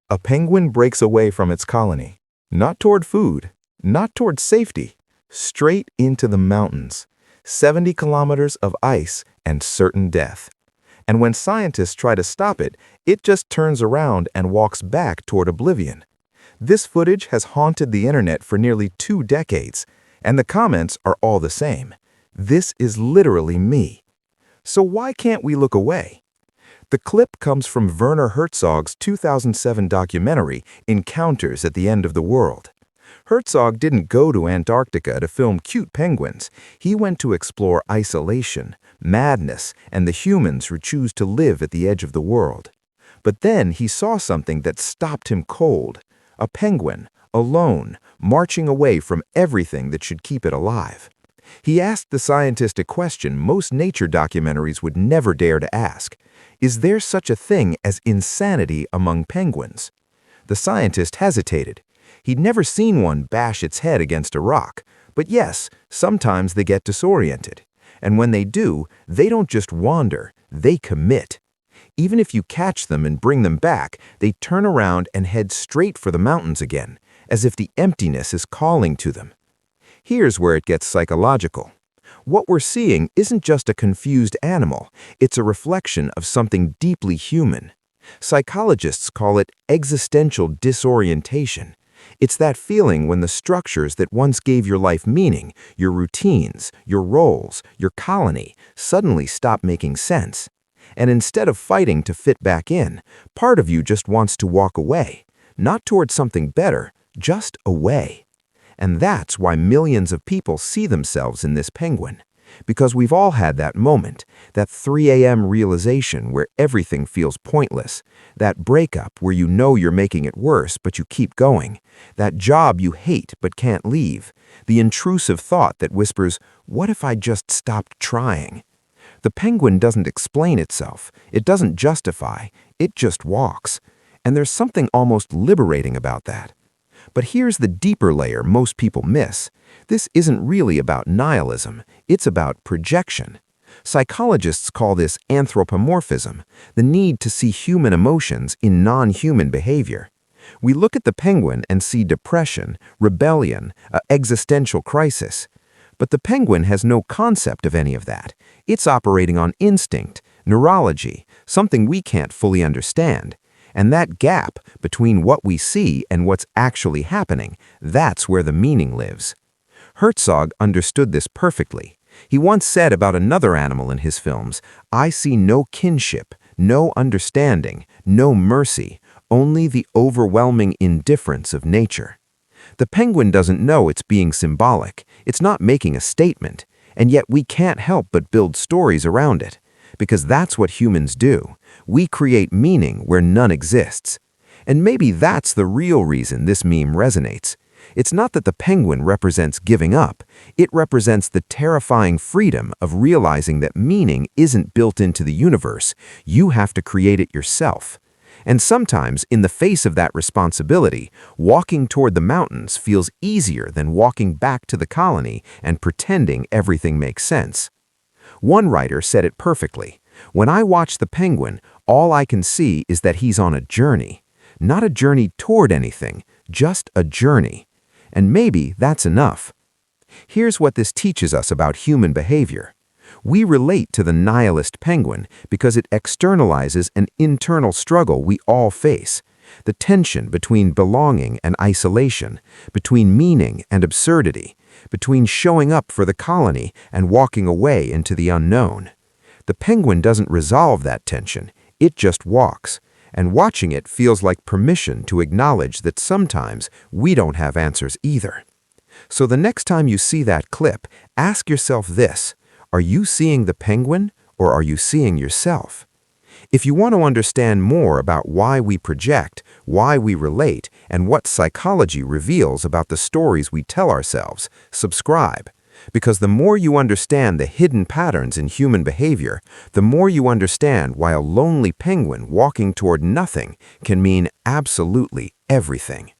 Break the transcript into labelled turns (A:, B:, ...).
A: A penguin breaks away from its colony, not toward food, not toward safety, straight into the mountains, 70 kilometers of ice and certain death. And when scientists try to stop it, it just turns around and walks back toward oblivion. This footage has haunted the internet for nearly 2 decades, and the comments are all the same. This is literally me. So why can't we look away? The clip comes from Werner Herzog's 2007 documentary, Encounters at the End of the World. Herzog didn't go to Antarctica to film cute penguins. He went to explore isolation, madness, and the humans who choose to live at the edge of the world. But then he saw something that stopped him cold. A penguin, alone, marching away from everything that should keep it alive. He asked the scientist a question most nature documentaries would never dare to ask. Is there such a thing as insanity among penguins? The scientist hesitated. He'd never seen one bash its head against a rock. But yes, sometimes they get disoriented. And when they do, they don't just wander, they commit. Even if you catch them and bring them back, they turn around and head straight for the mountains again, as if the emptiness is calling to them. Here's where it gets psychological. What we're seeing isn't just a confused animal, it's a reflection of something deeply human. Psychologists call it existential disorientation. It's that feeling when the structures that once gave your life meaning, your routines, your roles, your colony, suddenly stop making sense. And instead of fighting to fit back in, part of you just wants to walk away, not toward something better, just away. And that's why millions of people see themselves in this penguin. Because we've all had that moment, that 3 a.m. realization where everything feels pointless, that breakup where you know you're making it worse but you keep going, that job you hate but can't leave, the intrusive thought that whispers, "What if I just stopped trying?" The penguin doesn't explain itself, it doesn't justify, it just walks. And there's something almost liberating about that. But here's the deeper layer most people miss. This isn't really about nihilism, it's about projection. Psychologists call this anthropomorphism, the need to see human emotions in non-human behavior. We look at the penguin and see depression, rebellion, an existential crisis. But the penguin has no concept of any of that. It's operating on instinct, neurology, something we can't fully understand. And that gap between what we see and what's actually happening, that's where the meaning lives. Herzog understood this perfectly. He once said about another animal in his films, "I see no kinship, no understanding, no mercy, only the overwhelming indifference of nature." The penguin doesn't know it's being symbolic, it's not making a statement, and yet we can't help but build stories around it. Because that's what humans do. We create meaning where none exists. And maybe that's the real reason this meme resonates. It's not that the penguin represents giving up. It represents the terrifying freedom of realizing that meaning isn't built into the universe. You have to create it yourself. And sometimes, in the face of that responsibility, walking toward the mountains feels easier than walking back to the colony and pretending everything makes sense. One writer said it perfectly. When I watch the penguin, all I can see is that he's on a journey. Not a journey toward anything, just a journey. And maybe that's enough. Here's what this teaches us about human behavior. We relate to the nihilist penguin because it externalizes an internal struggle we all face. The tension between belonging and isolation, between meaning and absurdity, between showing up for the colony and walking away into the unknown. The penguin doesn't resolve that tension, it just walks. And watching it feels like permission to acknowledge that sometimes we don't have answers either. So the next time you see that clip, ask yourself this: are you seeing the penguin or are you seeing yourself? If you want to understand more about why we project, why we relate, and what psychology reveals about the stories we tell ourselves, subscribe. Because the more you understand the hidden patterns in human behavior, the more you understand why a lonely penguin walking toward nothing can mean absolutely everything.